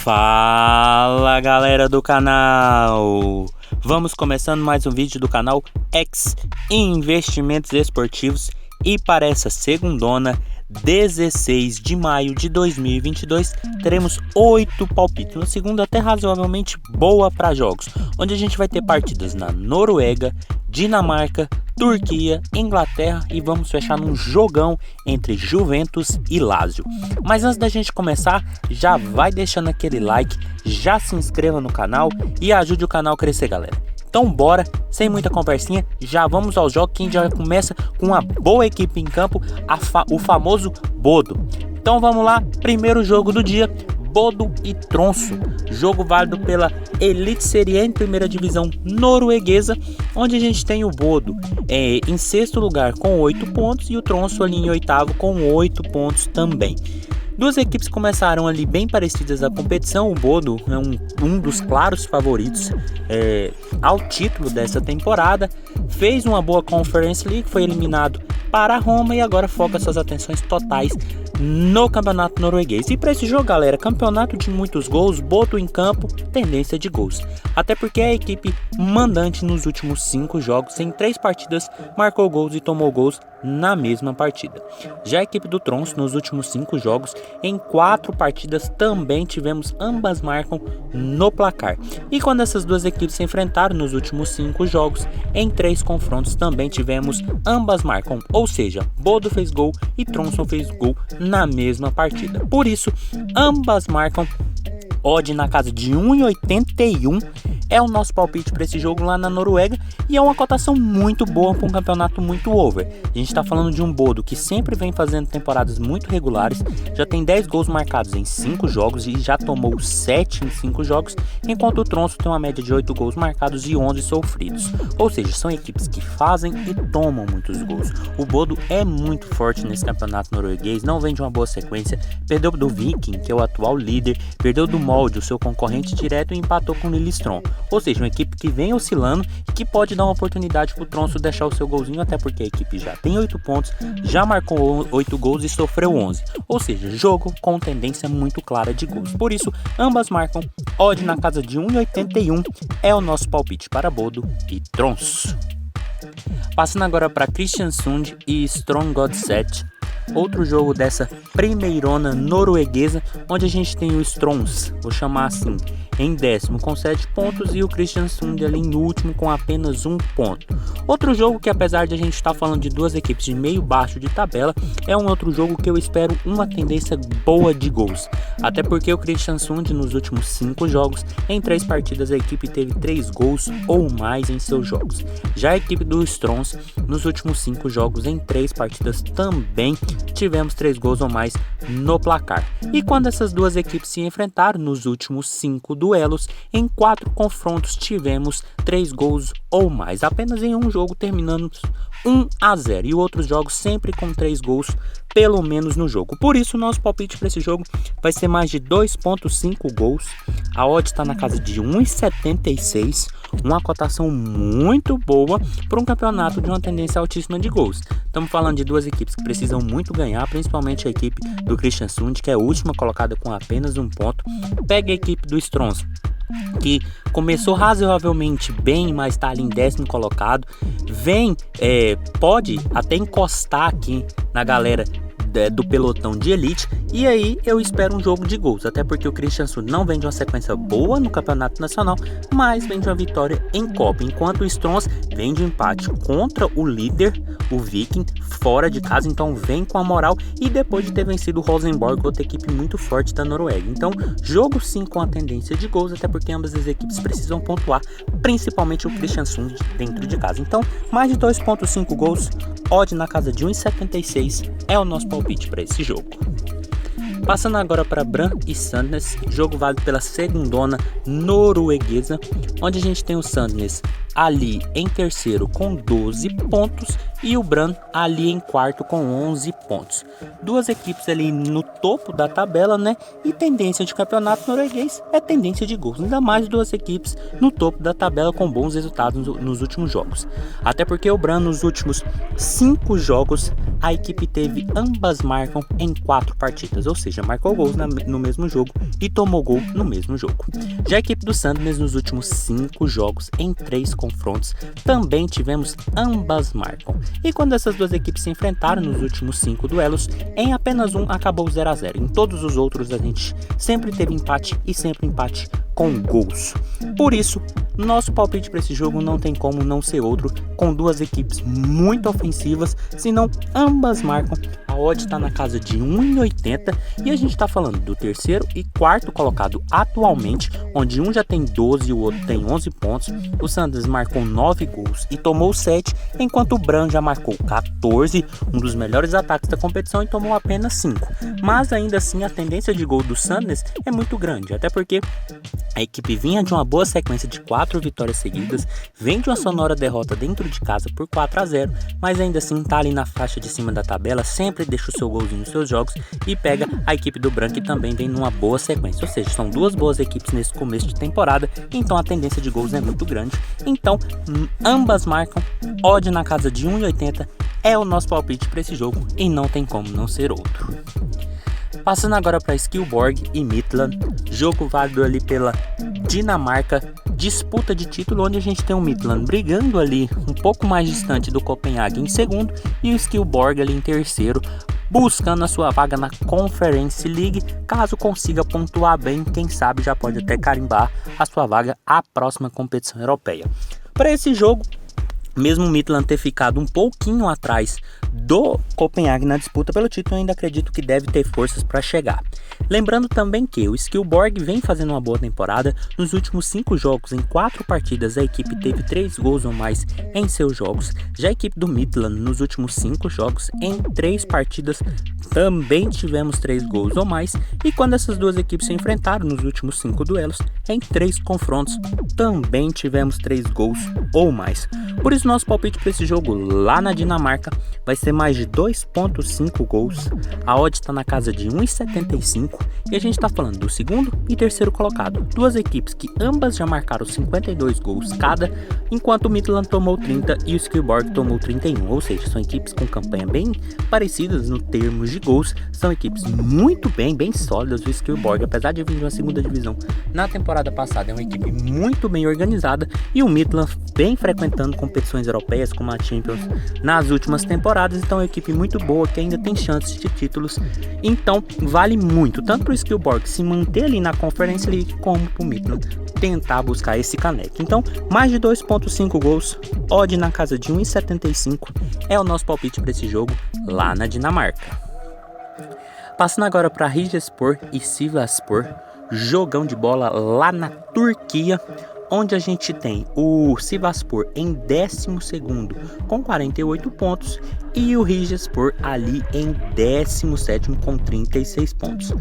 Fala galera do canal, vamos começando mais um vídeo do canal X Investimentos Esportivos e para essa segundona, 16 de maio de 2022, teremos 8 palpites, uma segunda até razoavelmente boa para jogos, onde a gente vai ter partidas na Noruega, Dinamarca, Turquia, Inglaterra e vamos fechar num jogão entre Juventus e Lazio. Mas antes da gente começar, já vai deixando aquele like, já se inscreva no canal e ajude o canal a crescer, galera. Então bora, sem muita conversinha, já vamos aos jogos que a gente já começa com uma boa equipe em campo, o famoso Bodo. Então vamos lá, primeiro jogo do dia, Bodo e Tromsø, jogo válido pela Eliteserien em primeira divisão norueguesa, onde a gente tem o Bodo em sexto lugar com 8 pontos e o Tromsø ali em oitavo com 8 pontos também. Duas equipes começaram ali bem parecidas a competição. O Bodo é um dos claros favoritos ao título dessa temporada. Fez uma boa Conference League, foi eliminado para a Roma e agora foca suas atenções totais no campeonato norueguês. E para esse jogo, galera, campeonato de muitos gols, Bodo em campo, tendência de gols. Até porque a equipe mandante nos últimos 5 jogos, em 3 partidas, marcou gols e tomou gols na mesma partida. Já a equipe do Tromsø nos últimos 5 jogos, em 4 partidas também tivemos ambas marcam no placar. E quando essas duas equipes se enfrentaram nos últimos 5 jogos, em 3 confrontos também tivemos ambas marcam, ou seja, Bodo fez gol e Tromsø fez gol na mesma partida. Por isso, ambas marcam, odd na casa de 1,81 é o nosso palpite para esse jogo lá na Noruega e é uma cotação muito boa para um campeonato muito over. A gente está falando de um Bodo que sempre vem fazendo temporadas muito regulares, já tem 10 gols marcados em 5 jogos e já tomou 7 em 5 jogos, enquanto o Tromsø tem uma média de 8 gols marcados e 11 sofridos. Ou seja, são equipes que fazem e tomam muitos gols. O Bodo é muito forte nesse campeonato norueguês, não vem de uma boa sequência, perdeu do Viking, que é o atual líder, perdeu do Molde, o seu concorrente direto, e empatou com o Lillestrøm. Ou seja, uma equipe que vem oscilando e que pode dar uma oportunidade para o Tromsø deixar o seu golzinho, até porque a equipe já tem 8 pontos, já marcou 8 gols e sofreu 11. Ou seja, jogo com tendência muito clara de gols. Por isso, ambas marcam, odd na casa de 1,81 é o nosso palpite para Bodo e Tromsø. Passando agora para Kristiansund e Strømsgodset, outro jogo dessa primeirona norueguesa, onde a gente tem o Strøms, vou chamar assim, em décimo com 7 pontos e o Kristiansund ali em último com apenas 1 ponto. Outro jogo que, apesar de a gente estar falando de duas equipes de meio baixo de tabela, é um outro jogo que eu espero uma tendência boa de gols. Até porque o Kristiansund nos últimos 5 jogos, em 3 partidas a equipe teve 3 gols ou mais em seus jogos. Já a equipe do Strøms nos últimos 5 jogos, em 3 partidas também tivemos 3 gols ou mais no placar. E quando essas duas equipes se enfrentaram nos últimos 5 duelos, em 4 confrontos tivemos 3 gols ou mais. Apenas em um jogo terminamos 1-0 e outros jogos sempre com 3 gols pelo menos no jogo. Por isso, nosso palpite para esse jogo vai ser mais de 2,5 gols. A odd está na casa de 1,76, uma cotação muito boa para um campeonato de uma tendência altíssima de gols. Estamos falando de duas equipes que precisam muito ganhar, principalmente a equipe do Kristiansund, que é a última colocada com apenas 1 ponto. Pega a equipe do Strøms, que começou razoavelmente bem, mas está ali em 10º colocado, pode até encostar aqui na galera do pelotão de elite, e aí eu espero um jogo de gols, até porque o Kristiansund não vem de uma sequência boa no campeonato nacional, mas vem de uma vitória em Copa, enquanto o Strøms vem de um empate contra o líder, o Viking, fora de casa, então vem com a moral, e depois de ter vencido o Rosenborg, outra equipe muito forte da Noruega. Então, jogo sim com a tendência de gols, até porque ambas as equipes precisam pontuar, principalmente o Kristiansund dentro de casa. Então, mais de 2,5 gols, odd na casa de 1,76 é o nosso palpite para esse jogo. Passando agora para Brann e Sandnes, jogo válido pela segundona norueguesa, onde a gente tem o Sandnes ali em terceiro com 12 pontos e o Brann ali em quarto com 11 pontos. Duas equipes ali no topo da tabela, né? E tendência de campeonato norueguês é tendência de gols. Ainda mais duas equipes no topo da tabela com bons resultados nos últimos jogos. Até porque o Brann nos últimos 5 jogos, a equipe teve ambas marcam em 4 partidas, ou seja, marcou gols no mesmo jogo e tomou gol no mesmo jogo. Já a equipe do Sandnes nos últimos 5 jogos em 3 confrontos também tivemos ambas marcam. E quando essas duas equipes se enfrentaram nos últimos 5 duelos, em apenas um acabou 0 a 0. Em todos os outros a gente sempre teve empate e sempre empate com gols. Por isso, nosso palpite para esse jogo não tem como não ser outro, com duas equipes muito ofensivas, senão ambas marcam. A odd está na casa de 1,80 e a gente está falando do terceiro e quarto colocado atualmente, onde um já tem 12 e o outro tem 11 pontos. O Sanders marcou 9 gols e tomou 7, enquanto o Bran já marcou 14, um dos melhores ataques da competição, e tomou apenas 5. Mas ainda assim a tendência de gol do Sanders é muito grande, até porque a equipe vinha de uma boa sequência de 4 vitórias seguidas, vem de uma sonora derrota dentro de casa por 4 a 0, mas ainda assim tá ali na faixa de cima da tabela, sempre deixa o seu golzinho nos seus jogos e pega a equipe do Bran, que também vem numa boa sequência, ou seja, são duas boas equipes nesse começo de temporada, então a tendência de gols é muito grande. Então ambas marcam, odd na casa de 1,80 é o nosso palpite para esse jogo e não tem como não ser outro. Passando agora para Skillborg e Midtjylland, jogo válido ali pela Dinamarca, disputa de título, onde a gente tem o Midtjylland brigando ali um pouco mais distante do Copenhague em segundo e o Skillborg ali em terceiro, buscando a sua vaga na Conference League. Caso consiga pontuar bem, quem sabe já pode até carimbar a sua vaga à próxima competição europeia. Para esse jogo, mesmo o Midtjylland ter ficado um pouquinho atrás do Copenhague na disputa pelo título, eu ainda acredito que deve ter forças para chegar. Lembrando também que o Skillborg vem fazendo uma boa temporada. Nos últimos 5 jogos, em 4 partidas, a equipe teve 3 gols ou mais em seus jogos. Já a equipe do Midtjylland, nos últimos 5 jogos, em 3 partidas, também tivemos 3 gols ou mais. E quando essas duas equipes se enfrentaram nos últimos 5 duelos, em 3 confrontos, também tivemos 3 gols ou mais. Por isso, nosso palpite para esse jogo lá na Dinamarca vai ser mais de 2,5 gols. A odd está na casa de 1,75 e a gente está falando do segundo e terceiro colocado. Duas equipes que ambas já marcaram 52 gols cada, enquanto o Midtjylland tomou 30 e o Skillborg tomou 31. Ou seja, são equipes com campanha bem parecidas no termos de gols. São equipes muito bem sólidas. O Skillborg, apesar de vir de uma segunda divisão na temporada passada, é uma equipe muito bem organizada, e o Midtjylland vem frequentando competições europeias como a Champions nas últimas temporadas, então é uma equipe muito boa que ainda tem chances de títulos. Então vale muito, tanto para o Skillborg se manter ali na Conference League, como para o Midtjylland tentar buscar esse caneco. Então mais de 2,5 gols, odd na casa de 1,75 é o nosso palpite para esse jogo lá na Dinamarca. Passando agora para Rijespor e Sivasspor, jogão de bola lá na Turquia, onde a gente tem o Sivasspor em 12º com 48 pontos e o Rijespor ali em 17º com 36 pontos.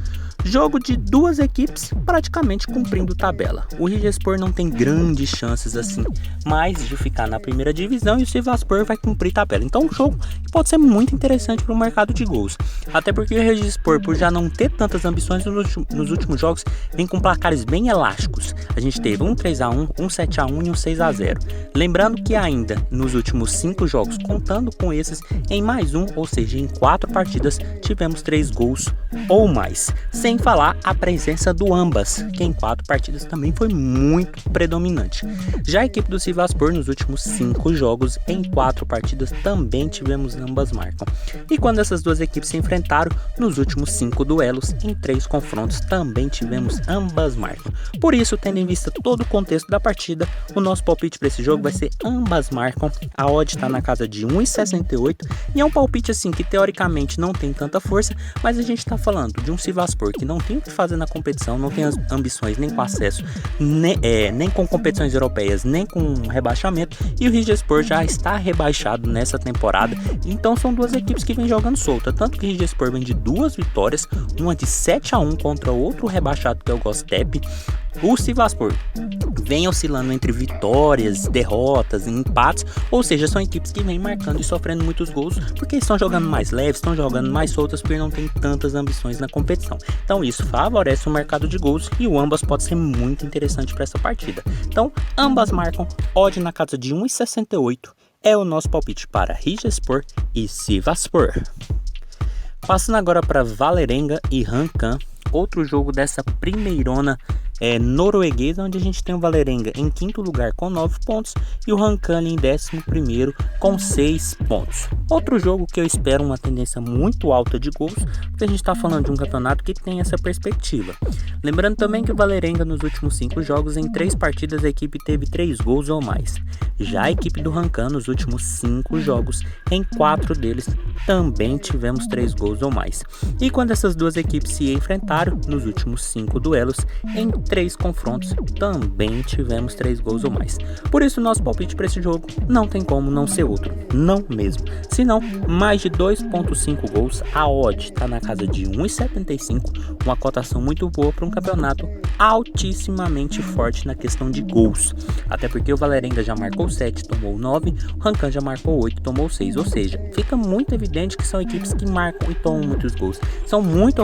Jogo de duas equipes praticamente cumprindo tabela. O Rijespor não tem grandes chances assim, mais de ficar na primeira divisão, e o Sivasspor vai cumprir tabela. Então um jogo que pode ser muito interessante para o mercado de gols. Até porque o Rijespor, por já não ter tantas ambições nos últimos jogos, vem com placares bem elásticos. A gente teve um 3-1, um 7-1 e um 6-0. Lembrando que ainda nos últimos 5 jogos, contando com esses, em mais um, ou seja, em 4 partidas, tivemos 3 gols ou mais. Sem falar a presença do ambas, que em 4 partidas também foi muito predominante. Já a equipe do Sivasspor nos últimos 5 jogos, em 4 partidas, também tivemos ambas marcam. E quando essas duas equipes se enfrentaram nos últimos 5 duelos, em 3 confrontos, também tivemos ambas marcam. Por isso, tendo em vista todo o contexto da partida, o nosso palpite para esse jogo vai ser ambas marcam. A odd está na casa de 1,68 e é um palpite assim que teoricamente não tem tanta força, mas a gente está falando de um Sivasspor que não tem o que fazer na competição, não tem as ambições nem com acesso, nem com competições europeias, nem com rebaixamento, e o Rijespor já está rebaixado nessa temporada. Então são duas equipes que vêm jogando solta, tanto que o Rijespor vem de 2 vitórias, uma de 7-1 contra outro rebaixado que é o Göztepe. O Sivasspor vem oscilando entre vitórias, derrotas e empates, ou seja, são equipes que vêm marcando e sofrendo muitos gols porque estão jogando mais leves, estão jogando mais soltas, porque não tem tantas ambições na competição. Então isso favorece o mercado de gols e o ambas pode ser muito interessante para essa partida. Então ambas marcam, odd na casa de 1,68 é o nosso palpite para Rijespor e Sivasspor. Passando agora para Vålerenga e HamKam, outro jogo dessa primeirona norueguesa, onde a gente tem o Vålerenga em quinto lugar com 9 pontos e o HamKam em 11º com 6 pontos. Outro jogo que eu espero uma tendência muito alta de gols, porque a gente está falando de um campeonato que tem essa perspectiva. Lembrando também que o Vålerenga nos últimos 5 jogos, em 3 partidas a equipe teve 3 gols ou mais. Já a equipe do HamKam nos últimos 5 jogos, em 4 deles também tivemos 3 gols ou mais. E quando essas duas equipes se enfrentaram nos últimos 5 duelos, em 3 confrontos também tivemos 3 gols ou mais. Por isso nosso palpite para esse jogo não tem como não ser outro, não mesmo. Se não, mais de 2.5 gols, a odd está na casa de 1,75, uma cotação muito boa para um campeonato altissimamente forte na questão de gols. Até porque o Vålerenga já marcou 7, tomou 9, o HamKam já marcou 8, tomou 6, ou seja, fica muito evidente que são equipes que marcam e tomam muitos gols. São muito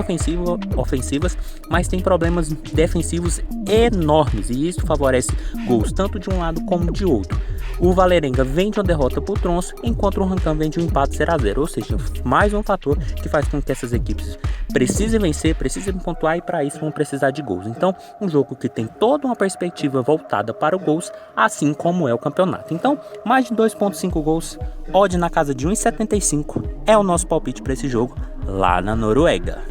ofensivas, mas tem problemas defensivos enormes e isso favorece gols tanto de um lado como de outro. O Vålerenga vem de uma derrota por Tromsø, enquanto o HamKam vem de um empate 0-0, ou seja, mais um fator que faz com que essas equipes precisem vencer, precisem pontuar e para isso vão precisar de gols. Então, um jogo que tem toda uma perspectiva voltada para os gols, assim como é o campeonato. Então, mais de 2.5 gols, odd na casa de 1,75 é o nosso palpite para esse jogo lá na Noruega.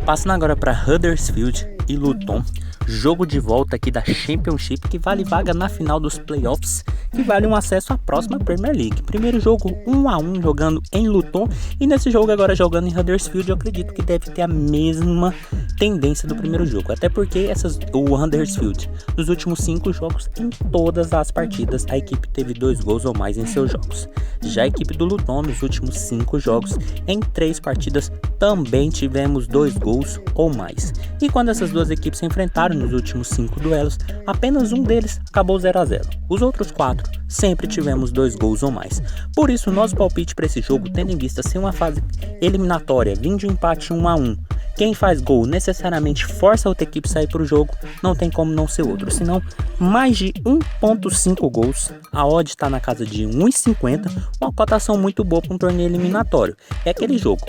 Passando agora para Huddersfield e Luton, jogo de volta aqui da Championship que vale vaga na final dos playoffs, que vale um acesso à próxima Premier League. Primeiro jogo 1-1 jogando em Luton e nesse jogo agora jogando em Huddersfield, eu acredito que deve ter a mesma tendência do primeiro jogo, até porque o Huddersfield nos últimos 5 jogos, em todas as partidas a equipe teve 2 gols ou mais em seus jogos. Já a equipe do Luton nos últimos 5 jogos, em 3 partidas também tivemos 2 gols ou mais. E quando essas duas equipes se enfrentaram nos últimos 5 duelos, apenas um deles acabou 0-0. Os outros 4 sempre tivemos 2 gols ou mais. Por isso, nosso palpite para esse jogo, tendo em vista ser uma fase eliminatória, vindo de um empate 1-1, quem faz gol necessariamente força a outra equipe a sair para o jogo, não tem como não ser outro. Senão, mais de 1.5 gols, a odd está na casa de 1,50, uma cotação muito boa para um torneio eliminatório. É aquele jogo,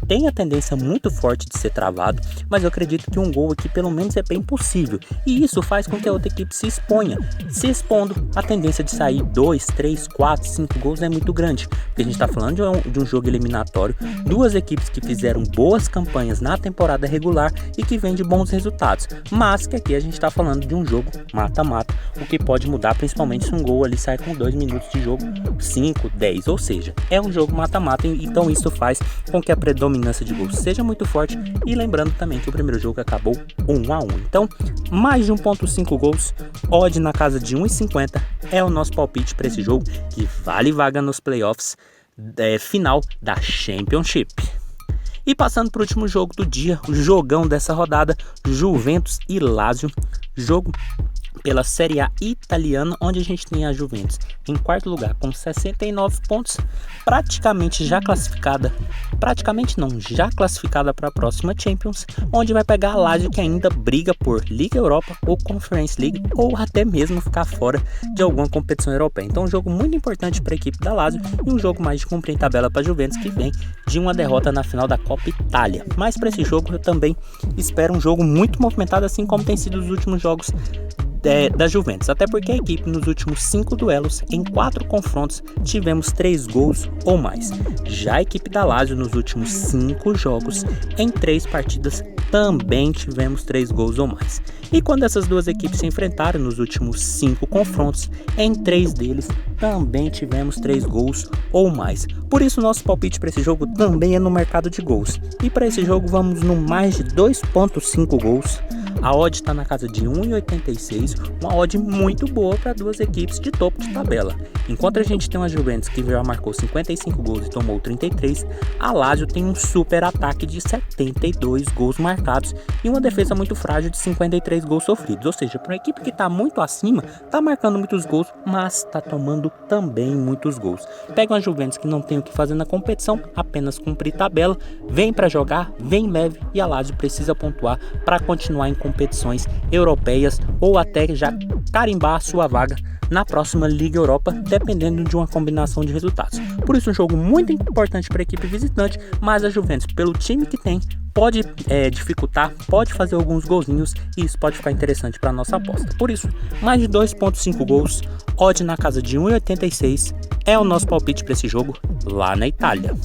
tem a tendência muito forte de ser travado, mas eu acredito que um gol aqui pelo menos é bem possível. E isso faz com que a outra equipe se exponha. Se expondo, a tendência de sair 2, 3, 4, 5 gols é muito grande. Porque a gente está falando de um jogo eliminatório, duas equipes que fizeram boas campanhas na temporada regular e que vem de bons resultados, mas que aqui a gente está falando de um jogo mata-mata, o que pode mudar principalmente se um gol ali sai com 2 minutos de jogo, 5, 10, ou seja, é um jogo mata-mata, então isso faz com que a predominância de gols seja muito forte. E lembrando também que o primeiro jogo acabou 1-1, então mais de 1.5 gols, odd na casa de 1,50 é o nosso palpite para esse jogo que vale vaga nos playoffs final da Championship. E passando para o último jogo do dia, o jogão dessa rodada, Juventus e Lazio, jogo pela Série A italiana, onde a gente tem a Juventus em quarto lugar com 69 pontos, já classificada para a próxima Champions, onde vai pegar a Lazio, que ainda briga por Liga Europa ou Conference League, ou até mesmo ficar fora de alguma competição europeia. Então um jogo muito importante para a equipe da Lazio e um jogo mais de cumprir tabela para a Juventus, que vem de uma derrota na final da Copa Itália. Mas para esse jogo eu também espero um jogo muito movimentado, assim como tem sido os últimos jogos da Juventus, até porque a equipe nos últimos 5 duelos, em 4 confrontos, tivemos 3 gols ou mais. Já a equipe da Lazio nos últimos 5 jogos, em 3 partidas, também tivemos 3 gols ou mais. E quando essas duas equipes se enfrentaram nos últimos 5 confrontos, em 3 deles também tivemos 3 gols ou mais. Por isso nosso palpite para esse jogo também é no mercado de gols. E para esse jogo vamos no mais de 2.5 gols. A odd está na casa de 1,86, uma odd muito boa para duas equipes de topo de tabela. Enquanto a gente tem uma Juventus que já marcou 55 gols e tomou 33, a Lazio tem um super ataque de 72 gols marcados e uma defesa muito frágil de 53 gols sofridos. Ou seja, para uma equipe que está muito acima, está marcando muitos gols, mas está tomando também muitos gols. Pega uma Juventus que não tem o que fazer na competição, apenas cumprir tabela, vem para jogar, vem leve, e a Lazio precisa pontuar para continuar em competições europeias ou até já carimbar a sua vaga na próxima Liga Europa, dependendo de uma combinação de resultados. Por isso, um jogo muito importante para a equipe visitante, mas a Juventus, pelo time que tem, pode dificultar, pode fazer alguns golzinhos e isso pode ficar interessante para nossa aposta. Por isso, mais de 2,5 gols, odd na casa de 1,86 é o nosso palpite para esse jogo lá na Itália.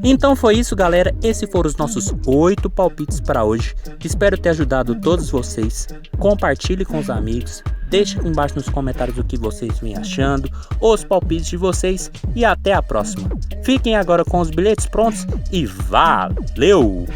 Então foi isso, galera, esses foram os nossos 8 palpites para hoje. Espero ter ajudado todos vocês. Compartilhe com os amigos, deixe aqui embaixo nos comentários o que vocês vêm achando, os palpites de vocês e até a próxima. Fiquem agora com os bilhetes prontos e valeu!